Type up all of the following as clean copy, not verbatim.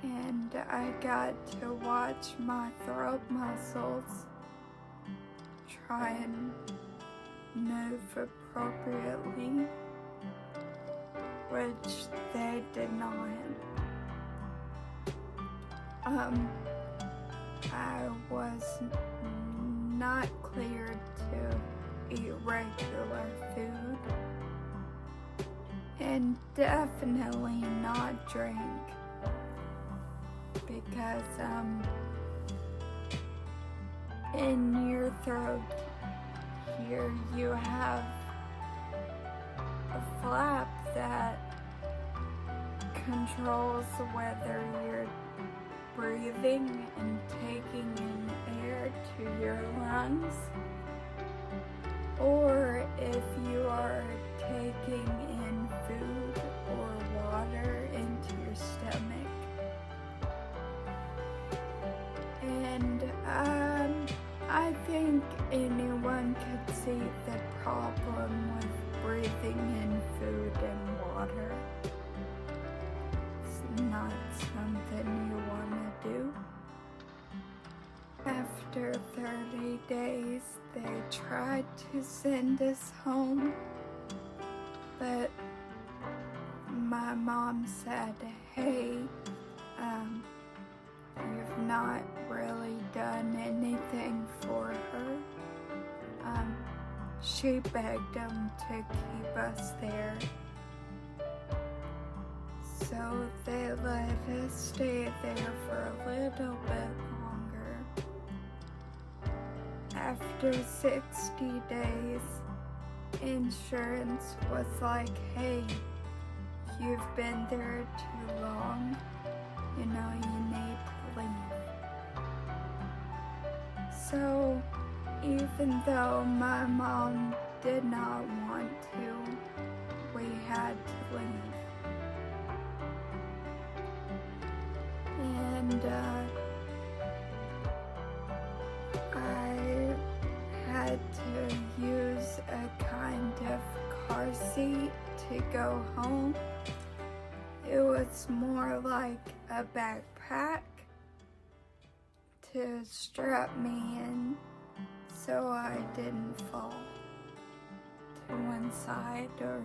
and I got to watch my throat muscles try and move appropriately, which they did not. I was not cleared to eat regular food, and definitely not drink, because in your throat here you have a flap that controls whether you're breathing and taking in air to your lungs, or if you are taking in food or water into your stomach. And I think anyone could see the problem with breathing in food and water. It's not something you want to do. After 30 days, they tried to send us home, but my mom said, hey, you've not really done anything for her. She begged them to keep us there, so they let us stay there for a little bit longer. After 60 days, insurance was like, hey, you've been there too long, you need to leave. So even though my mom did not want to, we had to leave. And I had to use a kind of car seat to go home. It was more like a backpack to strap me in so I didn't fall to one side or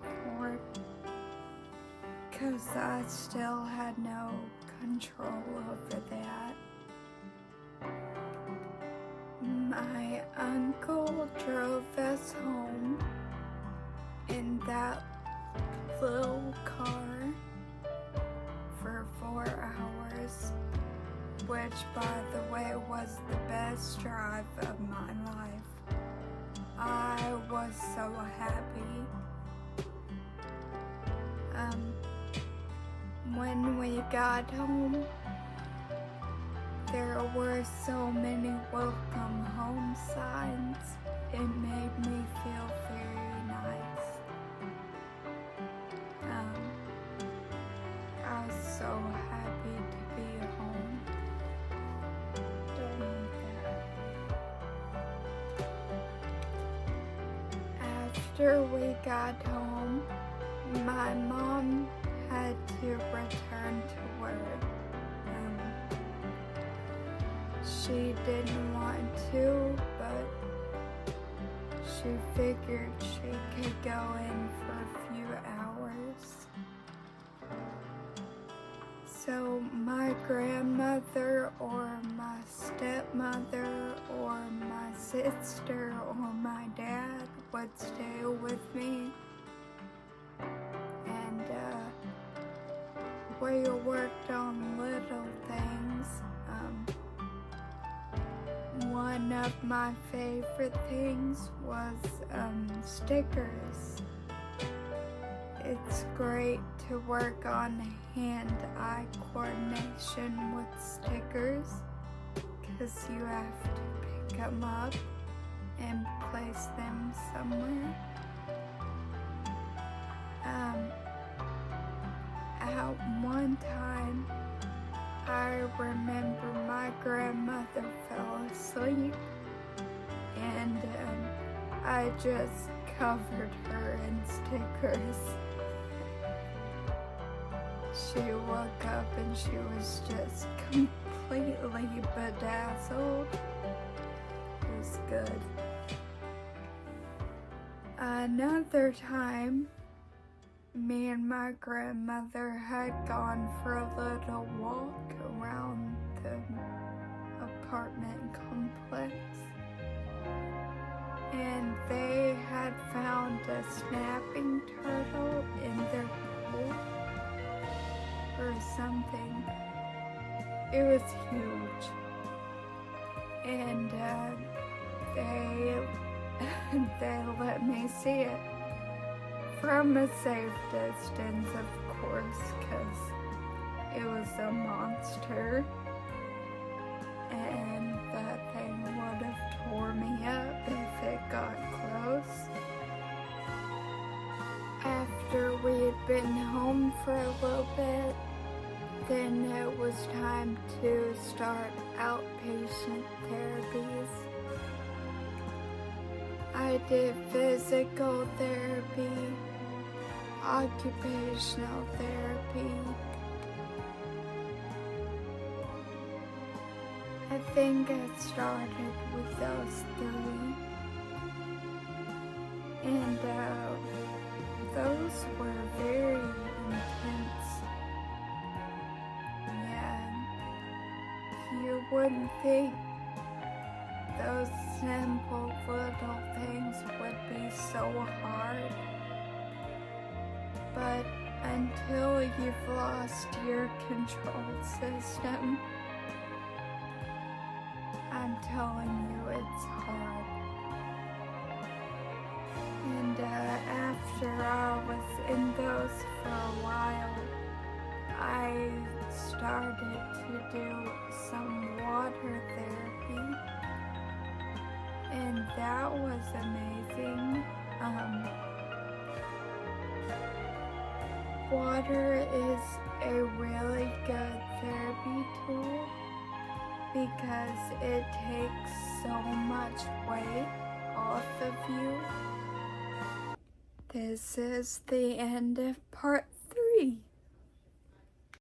forward, because I still had no control over that. My uncle drove us home in that little car for 4 hours, which, by the way, was the best drive of my life. I was so happy. When we got home, there were so many welcome home signs. It made me feel very nice. I was so happy to be home. Don't need that. After we got home, my mom had to return to work. She didn't want to, but she figured she could go in for a few hours. So my grandmother or my stepmother or my sister or my dad would stay with me, and we worked on little things. One of my favorite things was stickers. It's great to work on hand-eye coordination with stickers, because you have to pick them up and place them somewhere. At one time, I remember my grandmother fell asleep, and I just covered her in stickers. she woke up and she was just completely bedazzled. It was good. Another time, me and my grandmother had gone for a little walk around the apartment complex, and they had found a snapping turtle in their pool or something. It was huge, and they let me see it from a safe distance, of course, because it was a monster, and that thing would have tore me up if it got close. After we had been home for a little bit, then it was time to start outpatient therapies. I did physical therapy, occupational therapy. I think I started with those three, and those were very intense. Yeah, you wouldn't think those simple little things would be so hard, but until you've lost your control system, I'm telling you, it's hard. And after I was in those for a while, I started to do some water therapy, and that was amazing. Water is a really good therapy tool because it takes so much weight off of you. This is the end of part 3.